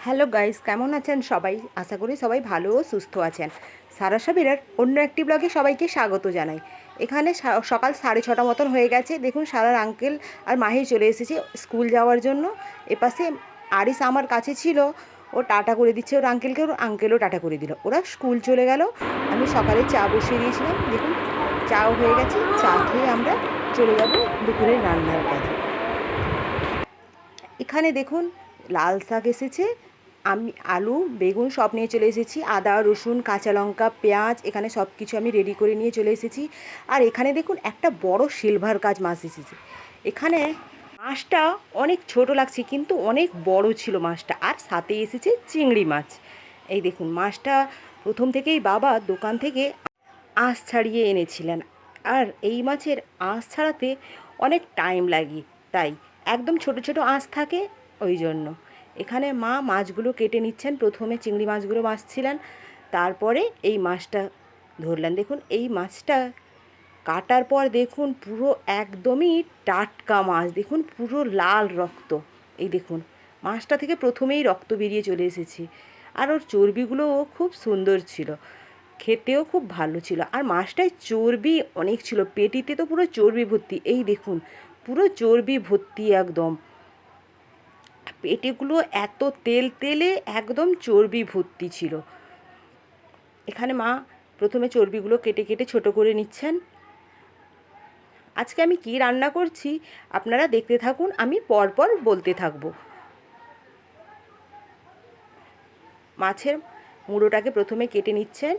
Hello guys, কেমন আছেন সবাই? আশা করি সবাই ভালো ও সুস্থ আছেন। সারা সাবিরের অন্য একটি ব্লগে সবাইকে স্বাগত জানাই। এখানে সকাল 6:30 মতন হয়ে গেছে। দেখুন সারার আঙ্কেল আর মাহি চলে এসেছে স্কুল যাওয়ার জন্য। এপাশে আরিস আমার কাছে ছিল, ও টাটা করে দিচ্ছে ওর আঙ্কেলকে, ওর আঙ্কেলও টাটা করে দিল, ওরা স্কুল চলে গেল। আমি সকালে চা বসিয়ে দিয়েছিলাম, দেখুন চাও হয়ে গেছে। চা খেয়ে আমরা চলে যাব দুপুরের রান্নার কাজে। এখানে দেখুন লাল শাক এসেছে, আমি আলু বেগুন সব নিয়ে চলে এসেছি, আদা রসুন কাঁচা লঙ্কা পেঁয়াজ এখানে সব কিছু আমি রেডি করে নিয়ে চলে এসেছি। আর এখানে দেখুন একটা বড় সিলভার কাজ মাছ এসেছে। এখানে মাছটা অনেক ছোট লাগছে কিন্তু অনেক বড় ছিল মাছটা, আর সাথে এসেছে চিংড়ি মাছ। এই দেখুন মাছটা প্রথম থেকেই বাবা দোকান থেকে আঁশ ছাড়িয়ে এনেছিলেন, আর এই মাছের আঁশ ছাড়াতে অনেক টাইম লাগে, তাই একদম ছোট ছোট আঁশ থাকে ওই জন্য। এখানে মা মাছগুলো কেটে নিচ্ছেন, প্রথমে চিংড়ি মাছগুলো মাছছিলেন, তারপরে এই মাছটা ধরলেন। দেখুন এই মাছটা কাটার পর দেখুন পুরো একদমই টাটকা মাছ, দেখুন পুরো লাল রক্ত। এই দেখুন মাছটা থেকে প্রথমেই রক্ত বেরিয়ে চলে এসেছে, আর ওর চর্বিগুলোও খুব সুন্দর ছিল, খেতেও খুব ভালো ছিল। আর মাছটায় চর্বি অনেক ছিল, পেটিতে তো পুরো চর্বি ভর্তি। এই দেখুন পুরো চর্বি ভর্তি একদম, পেটিগুলো এত তেল তেলে একদম চর্বি ভর্তি ছিল। এখানে মা প্রথমে চর্বিগুলো কেটে কেটে ছোট করে নিচ্ছেন। আজকে আমি কি রান্না করছি আপনারা দেখতে থাকুন, আমি পরপর বলতে থাকবো। মাছের মুড়োটাকে প্রথমে কেটে নিচ্ছেন।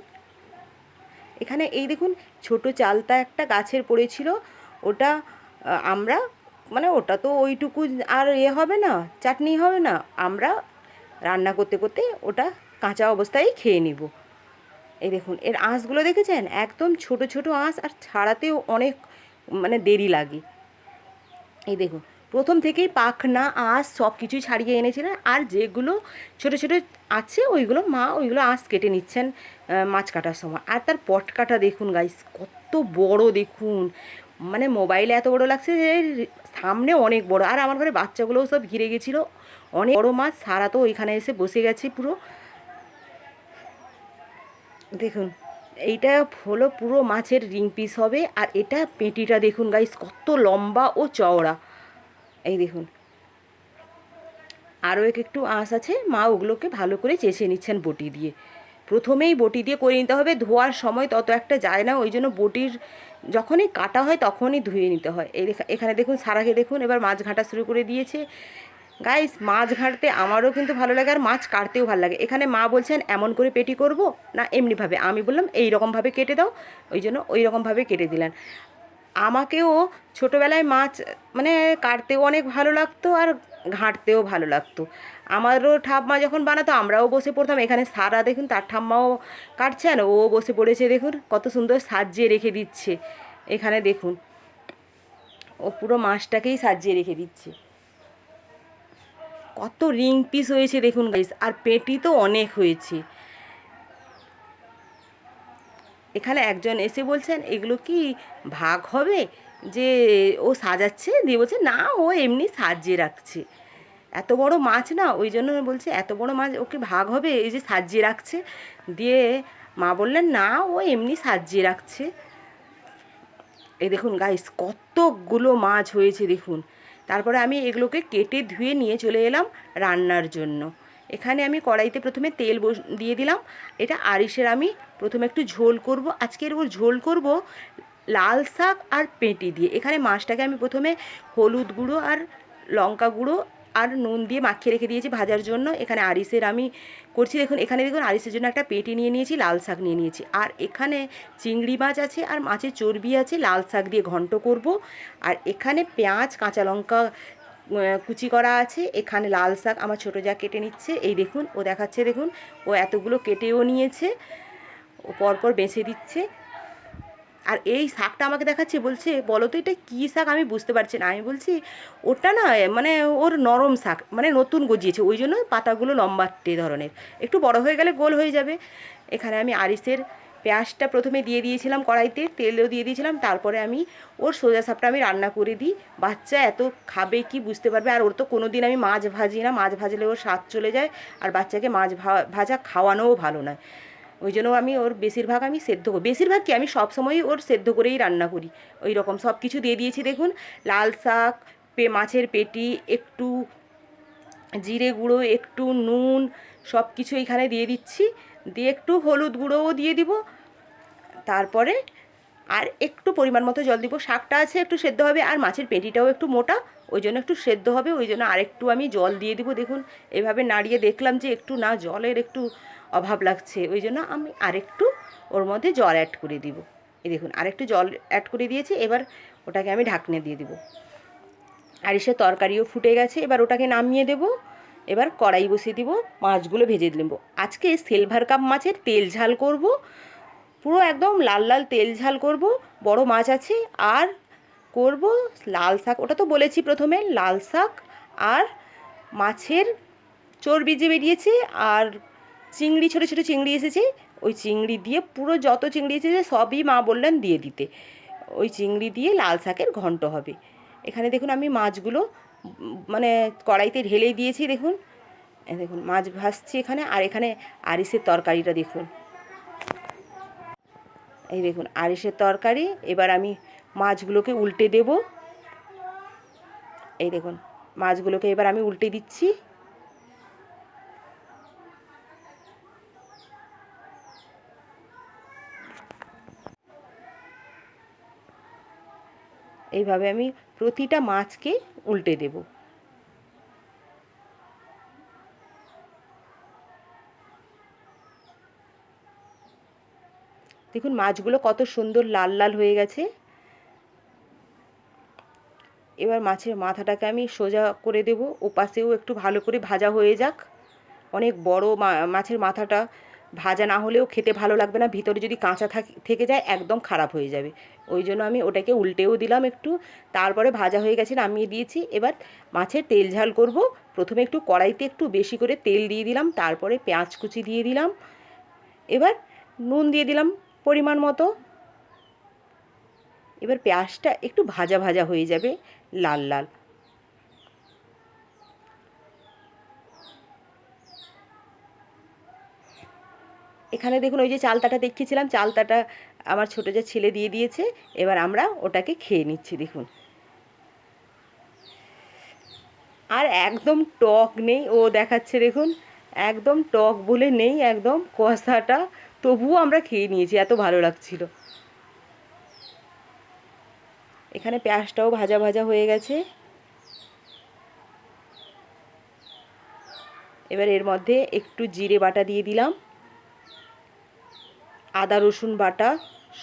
এখানে এই দেখুন ছোট চালতা একটা গাছের পড়েছিল, ওটা আমরা মানে ওটা তো ওইটুকু আর হবে না, চাটনি হবে না, আমরা রান্না করতে করতে ওটা কাঁচা অবস্থায় খেয়ে নিব। এই দেখুন এর আঁশগুলো দেখেছেন, একদম ছোট ছোট আঁশ, আর ছাড়াতেও অনেক দেরি লাগে। এই দেখুন প্রথম থেকেই পাখনা আঁশ সব কিছুই ছাড়িয়ে এনেছিলেন, আর যেগুলো ছোট ছোট আছে ওইগুলো মা ওইগুলো আঁশ কেটে নিচ্ছেন মাছ কাটার সময়। আর তার পটকাটা দেখুন গাইস কত বড়, দেখুন মোবাইলে এত বড় লাগছে যে সামনে অনেক বড়। আর আমার ঘরে বাচ্চাগুলোও সব ঘিরে গেছিলো, অনেক বড় মাছ। সারা তো ওইখানে এসে বসে গেছে পুরো। দেখুন এইটা হলো পুরো মাছের রিং পিস হবে, আর এটা পেটিটা দেখুন গাইস কত লম্বা ও চওড়া। এই দেখুন আরও একটু আঁশ আছে, মা ওগুলোকে ভালো করে চেঁচে নিচ্ছেন বটি দিয়ে। প্রথমেই বটি দিয়ে করে নিতে হবে, ধোয়ার সময় তত একটা যায় না, ওই জন্য বটির যখনই কাটা হয় তখনই ধুয়ে নিতে হয়। এই এখানে দেখুন সারাকে দেখুন এবার মাছ ঘাঁটা শুরু করে দিয়েছে। গাইস মাছ ঘাঁটতে আমারও কিন্তু ভালো লাগে, আর মাছ কাটতেও ভালো লাগে। এখানে মা বলছেন এমন করে পেটি করব না এমনিভাবে, আমি বললাম এই রকমভাবে কেটে দাও, ওই জন্য ওই রকমভাবে কেটে দিলেন। আমাকেও ছোটোবেলায় মাছ কাটতেও অনেক ভালো লাগতো, আর ঘাঁটতেও ভালো লাগতো। আমারও ঠাম্মা যখন বানাতো আমরাও বসে পড়তাম। এখানে সারা দেখুন তার ঠাম্মাও কাটছেন, ও বসে পড়েছে, দেখুন কত সুন্দর সাজিয়ে রেখে দিচ্ছে। এখানে দেখুন ও পুরো মাছটাকেই সাজিয়ে রেখে দিচ্ছে। কত রিং পিস হয়েছে দেখুন গাইস, আর পেটি তো অনেক হয়েছে। এখানে একজন এসে বলছেন এগুলো কি ভাগ হবে, যে ও সাজাচ্ছে, দিয়ে বলছে না ও এমনি সাজিয়ে রাখছে। এত বড় মাছ না, ওই জন্য বলছে এত বড় মাছ ওকে ভাগ হবে, এই যে সাজিয়ে রাখছে। দিয়ে মা বললেন না ও এমনি সাজিয়ে রাখছে। এই দেখুন গাইস কতগুলো মাছ হয়েছে দেখুন। তারপরে আমি এগুলোকে কেটে ধুয়ে নিয়ে চলে এলাম রান্নার জন্য। এখানে আমি কড়াইতে প্রথমে তেল দিয়ে দিলাম। এটা আরিসের আমি প্রথমে একটু ঝোল করব, আজকের ওর ঝোল করব লাল শাক আর পেঁটি দিয়ে। এখানে মাছটাকে আমি প্রথমে হলুদ গুঁড়ো আর লঙ্কা গুঁড়ো আর নুন দিয়ে মাখিয়ে রেখে দিয়েছি ভাজার জন্য। এখানে আরিসের আমি করছি, দেখুন এখানে দেখুন আরিসের জন্য একটা পেটি নিয়ে নিয়েছি, লাল শাক নিয়ে নিয়েছি, আর এখানে চিংড়ি মাছ আছে আর মাছের চর্বি আছে, লাল শাক দিয়ে ঘন্ট করব। আর এখানে পেঁয়াজ কাঁচা লঙ্কা কুচি করা আছে। এখানে লাল শাক আমার ছোটো যা কেটে নিচ্ছে, এই দেখুন ও দেখাচ্ছে, দেখুন ও এতগুলো কেটেও নিয়েছে, ও পরপর বেছে দিচ্ছে। আর এই শাকটা আমাকে দেখাচ্ছে, বলছে বলো তো এটা কী শাক, আমি বুঝতে পারছি না। আমি বলছি ওটা না ওর নরম শাক, নতুন গজিয়েছে ওই জন্য পাতাগুলো লম্বাটে ধরনের, একটু বড় হয়ে গেলে গোল হয়ে যাবে। এখানে আমি আরিসের পেঁয়াজটা প্রথমে দিয়ে দিয়েছিলাম কড়াইতে, তেলও দিয়ে দিয়েছিলাম, তারপরে আমি ওর সোজা সাপটা আমি রান্না করে দিই। বাচ্চা এত খাবে কি বুঝতে পারবে, আর ওর তো কোনো দিন আমি মাছ ভাজি না, মাছ ভাজলে ওর স্বাদ চলে যায়, আর বাচ্চাকে মাছ ভাজা খাওয়ানোও ভালো নয়। ওই জন্য আমি ওর বেশিরভাগ আমি সেদ্ধ করি, বেশিরভাগ কি আমি সবসময়ই ওর সেদ্ধ করেই রান্না করি। ওই রকম সব কিছু দিয়ে দিয়েছি দেখুন, লাল শাক, মাছের পেটি, একটু জিরে গুঁড়ো, একটু নুন, সব কিছু এখানে দিয়ে দিচ্ছি, দিয়ে একটু হলুদ গুঁড়োও দিয়ে দিব, তারপরে আর একটু পরিমাণ মতো জল দিব। শাকটা আছে একটু সেদ্ধ হবে, আর মাছের পেটিটাও একটু মোটা, ওই জন্য একটু সেদ্ধ হবে, ওই জন্য আরেকটু আমি জল দিয়ে দিব। দেখুন এভাবে নাড়িয়ে দেখলাম যে একটু না জলের একটু অভাব লাগছে, ওই জন্য আমি আরেকটু ওর মধ্যে জল অ্যাড করে দিব। এই দেখুন আরেকটু জল অ্যাড করে দিয়েছি, এবার ওটাকে আমি ঢাকনে দিয়ে দিব। আর এসে তরকারিও ফুটে গেছে, এবার ওটাকে নামিয়ে দেব। এবার কড়াই বসিয়ে দিব, মাছগুলো ভেজে নেব। আজকে সিলভার কাপ মাছের তেল ঝাল করব, পুরো একদম লাল লাল তেল ঝাল করব। বড় মাছ আছে, আর করব লাল শাক, ওটা তো বলেছি প্রথমে, লাল শাক আর মাছের চর্বি যে বেরিয়েছে, আর চিংড়ি, ছোটো ছোটো চিংড়ি এসেছে, ওই চিংড়ি দিয়ে পুরো যত চিংড়ি এসেছে সবই মা বললেন দিয়ে দিতে, ওই চিংড়ি দিয়ে লাল শাকের ঘন্ট হবে। এখানে দেখুন আমি মাছগুলো মানে কড়াইতে ঢেলেই দিয়েছি, দেখুন দেখুন মাছ ভাজছি এখানে, আর এখানে আরিসের তরকারিটা দেখুন, এই দেখুন আরিসের তরকারি। এবার আমি মাছগুলোকে উল্টে দেব, এই দেখুন মাছগুলোকে এবার আমি উল্টে দিচ্ছি। এইভাবে আমি প্রতিটা মাছকে উল্টে দেব। দেখুন মাছগুলো কত সুন্দর লাল লাল হয়ে গেছে। এবার মাছের মাথাটাকে আমি সোজা করে দেব, ওপাশেও একটু ভালো করে ভাজা হয়ে যাক। অনেক বড় মাছের মাথাটা ভাজা না হলেও খেতে ভালো লাগবে না, ভিতরে যদি কাঁচা থেকে যায় একদম খারাপ হয়ে যাবে, ওই জন্য আমি ওটাকে উল্টেও দিলাম একটু, তারপরে ভাজা হয়ে গেছে নামিয়ে দিয়েছি। এবার মাছের তেল ঝাল করব, প্রথমে একটু কড়াইতে একটু বেশি করে তেল দিয়ে দিলাম, তারপরে পেঁয়াজ কুচি দিয়ে দিলাম, এবার নুন দিয়ে দিলাম পরিমাণ মতো। এবার পেঁয়াজটা একটু ভাজা ভাজা হয়ে যাবে, লাল লাল। এখানে দেখুন ওই যে চালতাটা দেখিয়েছিলাম, চালতাটা আমার ছোটো যে ছেলে দিয়ে দিয়েছে, এবার আমরা ওটাকে খেয়ে নিচ্ছি দেখুন। আর একদম টক নেই, ও দেখাচ্ছে দেখুন একদম টক বলে নেই, একদম কষাটা, তবুও আমরা খেয়ে নিয়েছি, এত ভালো লাগছিল। এখানে পেঁয়াজটাও ভাজা ভাজা হয়ে গেছে। এবার এর মধ্যে একটু জিরে বাটা দিয়ে দিলাম, আদা রসুন বাটা,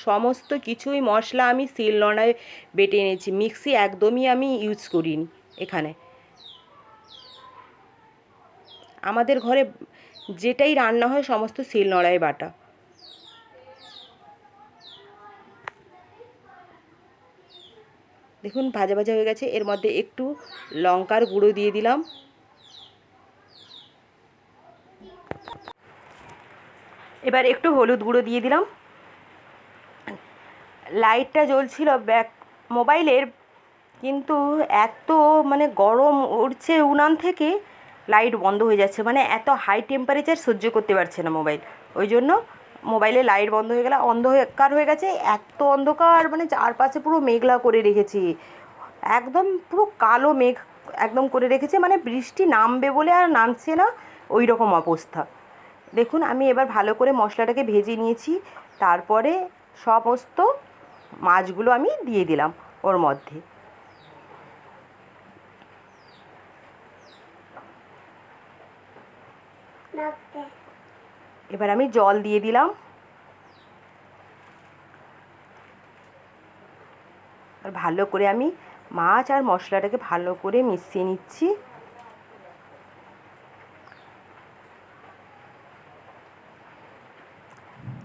সমস্ত কিছুই মশলা আমি শিলনোড়ায় বেটে এনেছি, মিক্সি একদমই আমি ইউজ করিনি এখানে। আমাদের ঘরে যেটাই রান্না হয় সমস্ত শিলনোড়ায় বাটা। দেখুন ভাজা ভাজা হয়ে গেছে, এর মধ্যে একটু লঙ্কার গুঁড়ো দিয়ে দিলাম, এবার একটু হলুদ গুঁড়ো দিয়ে দিলাম। লাইটটা জ্বলছিল ব্যাক মোবাইলের, কিন্তু এত মানে গরম উঠছে উনান থেকে, লাইট বন্ধ হয়ে যাচ্ছে, মানে এত হাই টেম্পারেচার সহ্য করতে পারছে না মোবাইল, ওই জন্য মোবাইলে লাইট বন্ধ হয়ে গেলে অন্ধকার হয়ে গেছে, এত অন্ধকার মানে চারপাশে পুরো মেঘলা করে রেখেছি, একদম পুরো কালো মেঘ একদম করে রেখেছে, মানে বৃষ্টি নামবে বলে আর নামছে না, ওই রকম অবস্থা। দেখুন আমি এবার ভালো করে মশলাটাকে ভেজে নিয়েছি, তারপরে সমস্ত মাছগুলো আমি দিয়ে দিলাম ওর মধ্যে। এবার আমি জল দিয়ে দিলাম, আর ভালো করে আমি মাছ আর মশলাটাকে ভালো করে মিশিয়ে নিচ্ছি।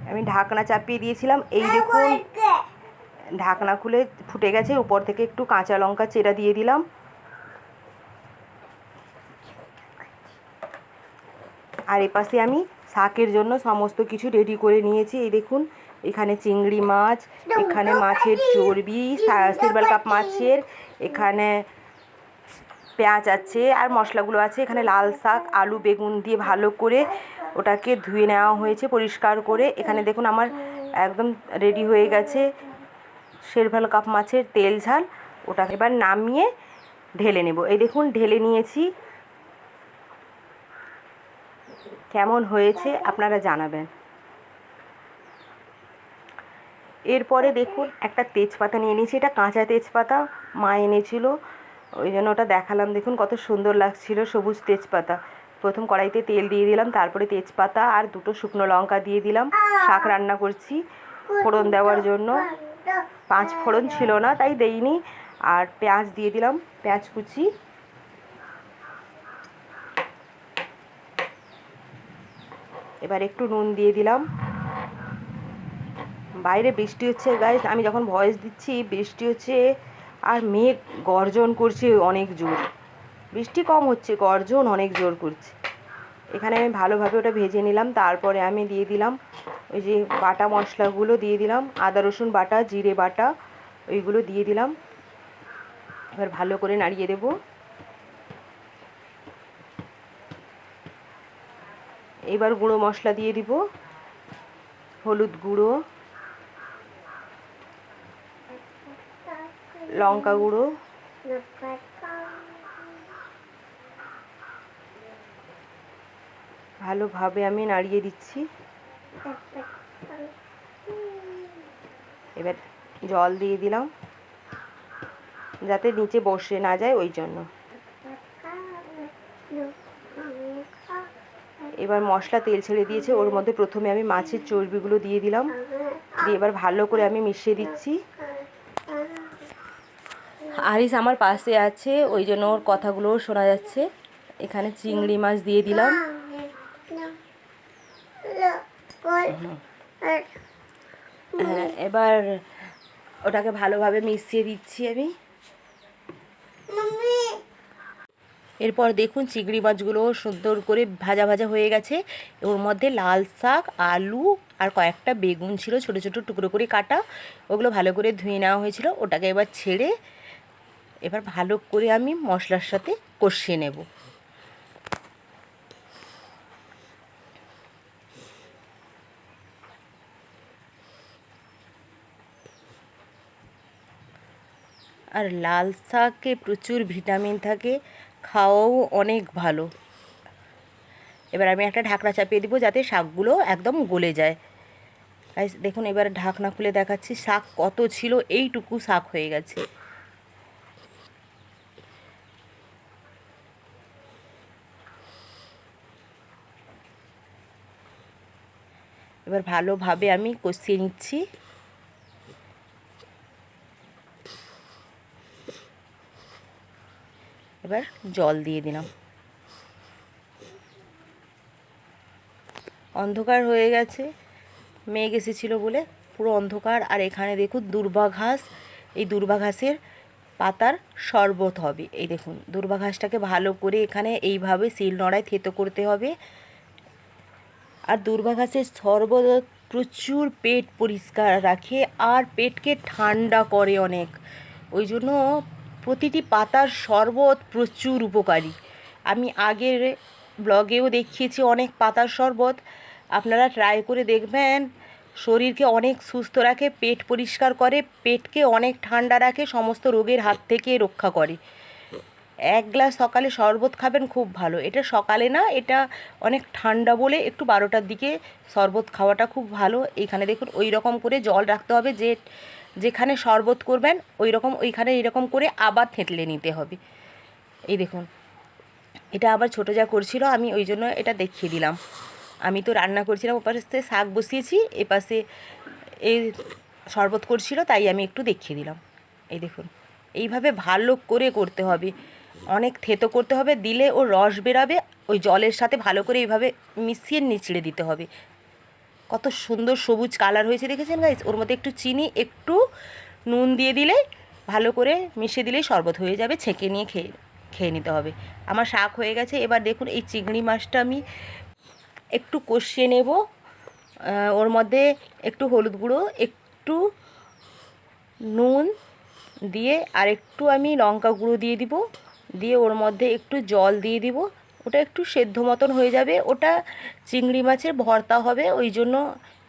আমি ঢাকনা চাপিয়ে দিয়েছিলাম, এই দেখুন ঢাকনা খুলে ফুটে গেছে, উপর থেকে একটু কাঁচা লঙ্কা চেরা দিয়ে দিলাম। আর এপাশে আমি শাকের জন্য সমস্ত কিছু রেডি করে নিয়েছি। এই দেখুন, এখানে চিংড়ি মাছ, এখানে মাছের চর্বি, সিলভার কাপ মাছের, এখানে পেঁয়াজ আছে আর মশলাগুলো আছে। এখানে লাল শাক, আলু, বেগুন দিয়ে ভালো করে ওটাকে ধুয়ে নেওয়া হয়েছে পরিষ্কার করে। এখানে দেখুন আমার একদম রেডি হয়ে গেছে সিলভার কাপ মাছের তেল ঝাল। ওটাকে এবার নামিয়ে ঢেলে নেব। এই দেখুন ঢেলে নিয়েছি। কেমন হয়েছে আপনারা জানাবেন। এরপরে দেখুন একটা তেজপাতা নিয়ে নিয়েছি। এটা কাঁচা তেজপাতা, মা এনেছিল, ওই জন্য ওটা দেখালাম। দেখুন কত সুন্দর লাগছিল সবুজ তেজপাতা। প্রথম কড়াইতে তেল দিয়ে দিলাম, তারপরে তেজপাতা আর 2টো শুকনো লঙ্কা দিয়ে দিলাম। শাক রান্না করছি ফোড়ন দেওয়ার জন্য, 5 ফোড়ন ছিল না তাই দেইনি। আর পেঁয়াজ দিয়ে দিলাম, পেঁয়াজ কুচি। এবার একটু নুন দিয়ে দিলাম। বাইরে বৃষ্টি হচ্ছে গাইস, আমি যখন ভয়েস দিচ্ছি বৃষ্টি হচ্ছে আর মেঘ গর্জন করছে অনেক জোর। বৃষ্টি কম হচ্ছে, গর্জন অনেক জোর করছে। এখানে আমি ভালোভাবে ওটা ভেজে নিলাম। তারপরে আমি দিয়ে দিলাম ওই যে বাটা মশলাগুলো দিয়ে দিলাম, আদা রসুন বাটা, জিরে বাটা, ওইগুলো দিয়ে দিলাম। এবার ভালো করে নাড়িয়ে দেব। এবার গুঁড়ো মশলা দিয়ে দিব, হলুদ গুঁড়ো, লঙ্কা গুঁড়ো, ভালোভাবে আমি নাড়িয়ে দিচ্ছি। এবার জল দিয়ে দিলাম যাতে নিচে বসে না যায়, ওই জন্য। এবার মশলা তেল ছেড়ে দিয়েছে, ওর মধ্যে প্রথমে আমি মাছের চর্বিগুলো দিয়ে দিলাম, দিয়ে এবার ভালো করে আমি মিশিয়ে দিচ্ছি। আরিস আমার পাশে আছে, ওই জন্য ওর কথাগুলোও শোনা যাচ্ছে। এখানে চিংড়ি মাছ দিয়ে দিলাম। হ্যাঁ, এবার ওটাকে ভালোভাবে মিশিয়ে দিচ্ছি আমি। এরপর দেখুন চিংড়ি মাছগুলো সুন্দর করে ভাজা ভাজা হয়ে গেছে। ওর মধ্যে লাল শাক, আলু আর কয়েকটা বেগুন ছিল ছোটো ছোটো টুকরো করে কাটা, ওগুলো ভালো করে ধুয়ে নেওয়া হয়েছিল। ওটাকে এবার ছেড়ে এবার ভালো করে আমি মশলার সাথে কষিয়ে নেব। আর লাল শাকে প্রচুর ভিটামিন থাকে, খাওয়াও অনেক ভালো। এবার আমি একটা ঢাকনা চাপিয়ে দিব যাতে শাকগুলো একদম গলে যায়। দেখুন এবার ঢাকনা খুলে দেখাচ্ছি, শাক কত ছিল, এইটুকু শাক হয়ে গেছে। এবার ভালোভাবে আমি কষিয়ে নিচ্ছি। এবার জল দিয়ে দিলাম। অন্ধকার হয়ে গেছে, মেঘ এসেছিলো বলে পুরো অন্ধকার। আর এখানে দেখুন দূর্বা ঘাস, এই দূর্বা ঘাসের পাতার শরবত হবে। এই দেখুন দূর্বা ঘাসটাকে ভালো করে এখানে এইভাবে শিলনোড়ায় থেতো করতে হবে। আর দূর্বা ঘাসের শরবত প্রচুর পেট পরিষ্কার রাখে আর পেটকে ঠান্ডা করে অনেক, ওই জন্য প্রতিটি পাতার শরবত প্রচুর উপকারী। আমি আগের ব্লগেও দেখিয়েছি অনেক পাতার শরবত, আপনারা ট্রাই করে দেখবেন। শরীরকে অনেক সুস্থ রাখে, পেট পরিষ্কার করে, পেটকে অনেক ঠান্ডা রাখে, সমস্ত রোগের হাত থেকে রক্ষা করে। 1 গ্লাস সকালে শরবত খাবেন, খুব ভালো। এটা সকালে না, এটা অনেক ঠান্ডা বলে একটু 12টার দিকে শরবত খাওয়াটা খুব ভালো। এখানে দেখুন ওই রকম করে জল রাখতে হবে, যেখানে শরবত করবেন ওই রকম ওইখানে এইরকম করে আবার থেঁতলে নিতে হবে। এই দেখুন এটা আবার ছোটো যা করছিল, আমি ওই জন্য এটা দেখিয়ে দিলাম। আমি তো রান্না করছিলাম, ওপাশে শাক বসিয়েছি, এপাশে এই শরবত করছিল, তাই আমি একটু দেখিয়ে দিলাম। এই দেখুন এইভাবে ভালো করে করতে হবে, অনেক থেতো করতে হবে, দিলে ওর রস বেরাবে। ওই জলের সাথে ভালো করে এইভাবে মিশিয়ে নিচড়ে দিতে হবে। কত সুন্দর সবুজ কালার হয়েছে দেখেছেন গাইস। ওর মধ্যে একটু চিনি, একটু নুন দিয়ে দিলে ভালো করে মিশিয়ে দিলেই শরবত হয়ে যাবে। ছেঁকে নিয়ে খেয়ে নিতে হবে। আমার শাক হয়ে গেছে। এবার দেখুন এই চিংড়ি মাছটা আমি একটু কষিয়ে নেব। ওর মধ্যে একটু হলুদ গুঁড়ো, একটু নুন দিয়ে আর একটু আমি লঙ্কা গুঁড়ো দিয়ে দিব, দিয়ে ওর মধ্যে একটু জল দিয়ে দিব। ওটা একটু সেদ্ধ মতন হয়ে যাবে। ওটা চিংড়ি মাছের ভর্তা হবে, ওই জন্য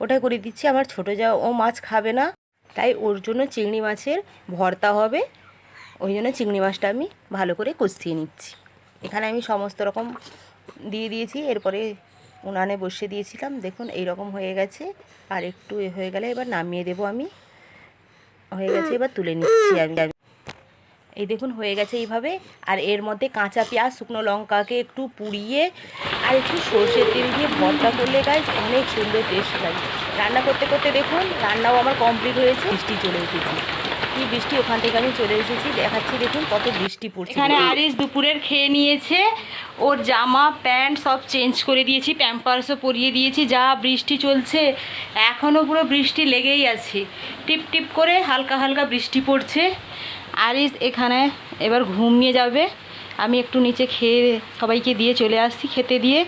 ওটা করে দিচ্ছি। আমার ছোটো যা ও মাছ খাবে না, তাই ওর জন্য চিংড়ি মাছের ভর্তা হবে, ওই জন্য চিংড়ি মাছটা আমি ভালো করে কষিয়ে নিচ্ছি। এখানে আমি সমস্ত রকম দিয়ে দিয়েছি। এরপরে উনানে বসিয়ে দিয়েছিলাম, দেখুন এই রকম হয়ে গেছে। আর একটু হয়ে গেলে এবার নামিয়ে দেবো আমি। হয়ে গেছে, এবার তুলে নিচ্ছি আমি। এই দেখুন হয়ে গেছে এইভাবে। আর এর মধ্যে কাঁচা পেঁয়াজ, শুকনো লঙ্কাকে একটু পুড়িয়ে আর একটু সর্ষের তেল দিয়ে ভর্তা করলে গাইজ অনেক সুন্দর টেস্ট লাগে। রান্না করতে করতে দেখুন রান্নাও আমার কমপ্লিট হয়েছে। বৃষ্টি চলে এসেছি, কি বৃষ্টি, ওখান থেকে আমি চলে এসেছি, দেখাচ্ছি দেখুন কত বৃষ্টি পড়ছে। এখানে আরিস দুপুরের খেয়ে নিয়েছে, ওর জামা প্যান্ট সব চেঞ্জ করে দিয়েছি, প্যাম্পার্সও পরিয়ে দিয়েছি। যা বৃষ্টি চলছে, এখনও পুরো বৃষ্টি লেগেই আছে, টিপ টিপ করে হালকা হালকা বৃষ্টি পড়ছে। আরিস এখানে এবার ঘুমিয়ে যাবে। আমি একটু নিচে খেয়ে সবাইকে দিয়ে চলে আসছি, খেতে দিয়ে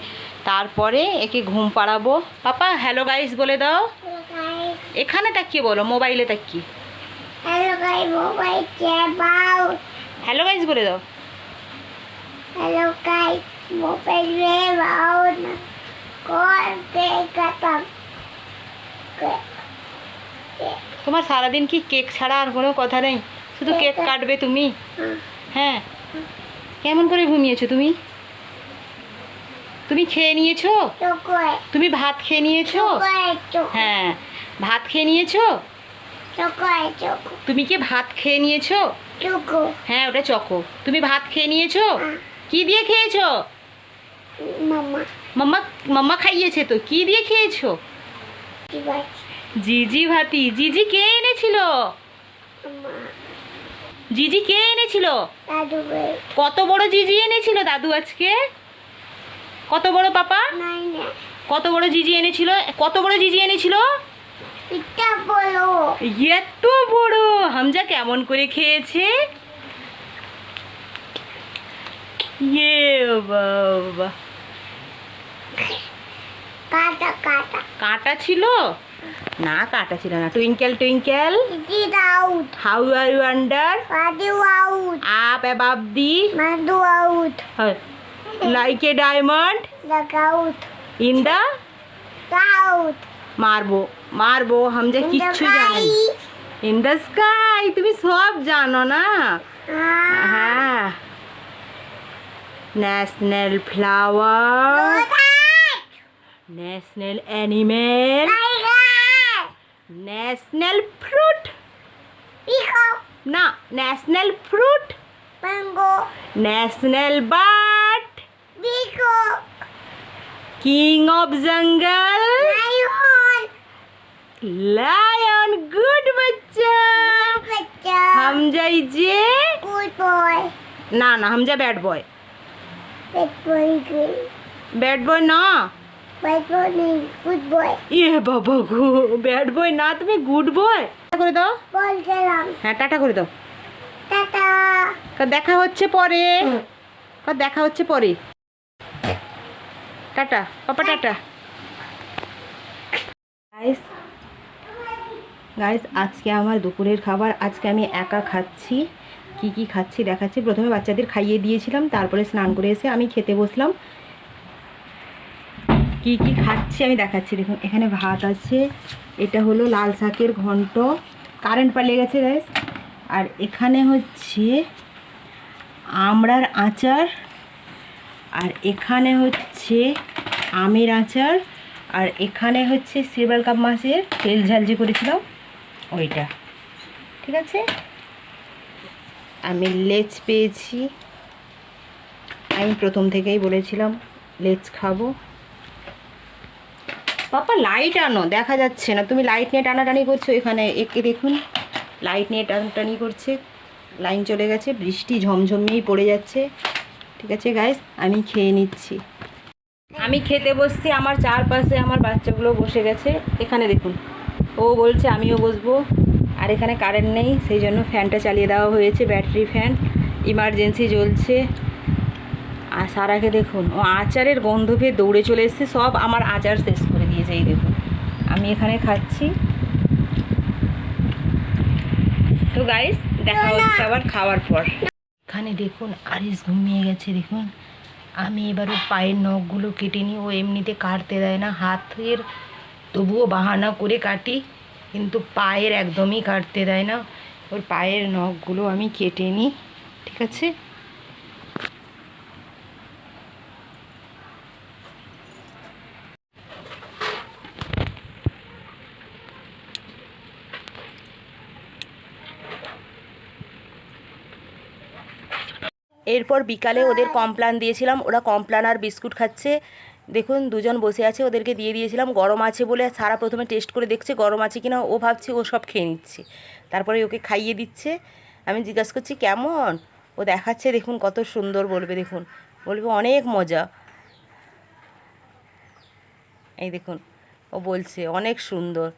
তারপরে একে ঘুম পাড়াবো। পাপা হ্যালো গাইস বলে দাও। এখানে তাকিয়ে বলো, মোবাইলে তাকিয়ে হ্যালো গাইস, মোবাইল চালাও। হ্যালো গাইস বলে দাও। হ্যালো গাইস, মোবাইল চালাও না, কল কেক কাটাম। তোমার সারাদিন কি কেক ছাড়া আর কোনো কথা নেই? শুধু কেক কাটবে তুমি? হ্যাঁ। কেমন করে ঘুমিয়েছো তুমি? তুমি খেয়ে নিয়েছো? তুমি ভাত খেয়ে নিয়েছো? হ্যাঁ, ভাত খেয়ে নিয়েছো? তুমি কি ভাত খেয়ে নিয়েছো? হ্যাঁ, ওটা চকো। তুমি ভাত খেয়ে নিয়েছো? কি দিয়ে খেয়েছো? মাম্মা মাম্মা খাইয়েছে তো। কি দিয়ে খেয়েছো? জিজি ভাতি। জিজি কে এনেছিল? জিজি কে এনেছিল? কত বড় জিজি এনেছিল দাদু আজকে? কত বড় পাপা? কত বড় জিজি এনেছিল? কত বড় জিজি এনেছিল? এত বড়। হামজা কেমন করে খেয়েছে? ইয়ে বাবা, কাঁটা ছিল না? কাঁটা ছিল না। Twinkle twinkle how are you under up above the like a diamond in the মারবো মারবো। হামজা কিচ্ছু জানে না। In the sky. তুমি সব জানো না? হ্যাঁ। National flower, national animal, national fruit না, national fruit national bird, king of jungle lion. Good বাচ্চা। Hamza is a good boy. না না, Hamza bad boy. Bad boy না, গুড বয়। ইয়ে বাবা গো, ব্যাড বয় না, তুমি গুড বয়। করে দাও। হ্যাঁ, টাটা করে দাও। টাটা। দেখা হচ্ছে পরে। দেখা হচ্ছে পরে। টাটা পাপা, টাটা। গাইস গাইস, আজকে আমার দুপুরের খাবার, আজকে আমি একা খাচ্ছি। কি কি খাচ্ছি দেখাচ্ছি। প্রথমে বাচ্চাদের খাইয়ে দিয়েছিলাম, তারপরে স্নান করে এসে আমি খেতে বসলাম। কি কি খাচ্ছি আমি দেখাচ্ছি। দেখুন এখানে ভাত আছে, এটা হলো লাল শাকের ঘন্ট, কারেন্ট পালিয়ে গেছে গাইস। আর এখানে হচ্ছে আমড়ার আচার, আর এখানে হচ্ছে আমের আচার, আর এখানে হচ্ছে সিলভার কাপ মাছের তেল ঝালজি করেছিলাম ওইটা। ঠিক আছে, আমি লেজ পেয়েছি। আমি প্রথম থেকেই বলেছিলাম লেজ খাবো। পাপা লাইট আনো, দেখা যাচ্ছে না। তুমি লাইট নিয়ে টানাটানি করছো। এখানে একে দেখুন লাইট নিয়ে টানাটানি করছে। লাইন চলে গেছে, বৃষ্টি ঝমঝমিয়েই পড়ে যাচ্ছে। ঠিক আছে গাইস, আমি খেয়ে নিচ্ছি। আমি খেতে বসছি, আমার চারপাশে আমার বাচ্চাগুলো বসে গেছে। এখানে দেখুন ও বলছে আমিও বসবো। আর এখানে কারেন্ট নেই, সেই জন্য ফ্যানটা চালিয়ে দেওয়া হয়েছে, ব্যাটারি ফ্যান, ইমার্জেন্সি জ্বলছে। আর সারাকে দেখুন, ও আচারের গন্ধ পেয়ে দৌড়ে চলে এসছে, সব আমার আচার শেষ করে দিয়েছে। এই দেখুন আমি এখানে খাচ্ছি। তো গাইস দেখা হচ্ছে আবার খাওয়ার পর। এখানে দেখুন আরিস ঘুমিয়ে গেছে। দেখুন আমি এবার ওর পায়ের নখগুলো কেটে নিই। ও এমনিতে কাটতে দেয় না হাতের, তবুও বাহানা করে কাটি, কিন্তু পায়ের একদমই কাটতে দেয় না। ওর পায়ের নখগুলো আমি কেটে নিই, ঠিক আছে? এরপর বিকালে ওদের কমপ্লান দিয়েছিলাম, ওরা কমপ্লান আর বিস্কুট খাচ্ছে। দেখুন দুজন বসে আছে, ওদেরকে দিয়ে দিয়েছিলাম। গরম আছে বলে সারা প্রথমে টেস্ট করে দেখছে গরম আছে কিনা। ও ভাবছে ও সব খেয়ে নিচ্ছে, তারপরে ওকে খাইয়ে দিচ্ছে। আমি জিজ্ঞাসা করছি কেমন, ও দেখাচ্ছে। দেখুন কত সুন্দর বলবে, দেখুন বলবে অনেক মজা। এই দেখুন ও বলছে অনেক সুন্দর।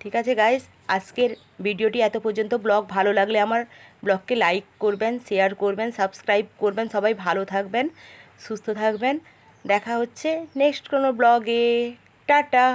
ঠিক আছে গাইস, আজকের ভিডিওটি এত পর্যন্ত। ব্লগ ভালো লাগলে আমার ব্লগকে লাইক করবেন, শেয়ার করবেন, সাবস্ক্রাইব করবেন। সবাই ভালো থাকবেন, সুস্থ থাকবেন। দেখা হচ্ছে নেক্সট কোনো ব্লগে। টাটা।